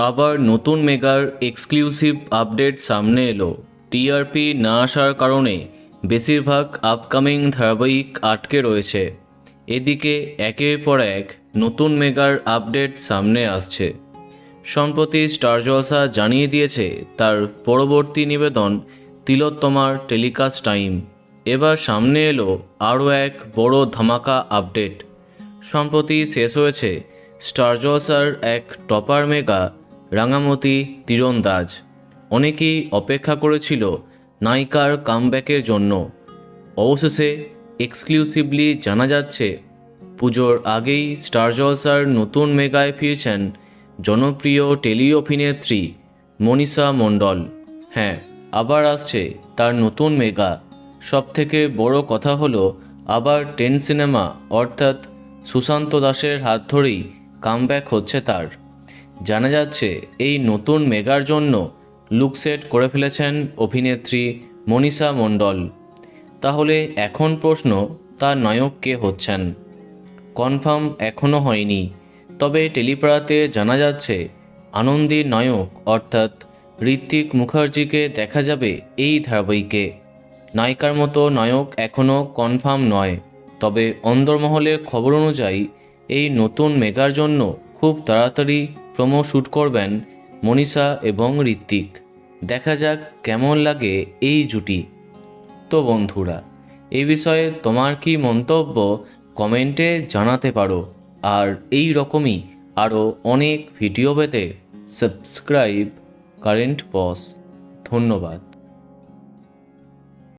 আবার নতুন মেগার exclusive update সামনে এলো। টিআরপি না আসার কারণে বেশিরভাগ আপকামিং ধারাবাহিক আটকে রয়েছে। এদিকে একের পর এক নতুন মেগার আপডেট সামনে আসছে। সম্প্রতি স্টার জলসা জানিয়ে দিয়েছে তার পরবর্তী নিবেদন তিলোত্তমার টেলিকাস্ট টাইম। এবার সামনে এলো আরও এক বড় ধামাকা আপডেট। সম্প্রতি শেষ হয়েছে স্টার জলসার এক টপার মেগা রাঙামতি তীরন্দাজ। অনেকেই অপেক্ষা করেছিল নায়িকার কামব্যাকের জন্য। অবশেষে এক্সক্লুসিভলি জানা যাচ্ছে পুজোর আগেই স্টার জলসার নতুন মেগায় ফিরছেন জনপ্রিয় টেলি অভিনেত্রী মনীষা মণ্ডল। হ্যাঁ, আবার আসছে তার নতুন মেগা। সবথেকে বড় কথা হলো আবার 10 সিনেমা অর্থাৎ সুশান্ত দাসের হাত ধরেই কামব্যাক হচ্ছে তার। জানা যাচ্ছে এই নতুন মেগার জন্য লুক সেট করে ফেলেছেন অভিনেত্রী মনীষা মণ্ডল। তাহলে এখন প্রশ্ন, তার নায়ক কে হচ্ছেন? কনফার্ম এখনও হয়নি, তবে টেলিপাড়াতে জানা যাচ্ছে আনন্দীর নায়ক অর্থাৎ ঋত্বিক মুখার্জিকে দেখা যাবে এই ধারাবাহিকে। নায়িকার মতো নায়ক এখনও কনফার্ম নয়, তবে অন্দরমহলের খবর অনুযায়ী এই নতুন মেগার জন্য খুব তাড়াতাড়ি প্রোমো শ্যুট করবেন মনীষা এবং ঋত্বিক। দেখা যাক কেমন লাগে এই জুটি। তো বন্ধুরা, এই বিষয়ে তোমার কি মন্তব্য কমেন্টে জানাতে পারো। আর এই রকমই আরও অনেক ভিডিও পেতে সাবস্ক্রাইব কারেন্ট বস। ধন্যবাদ।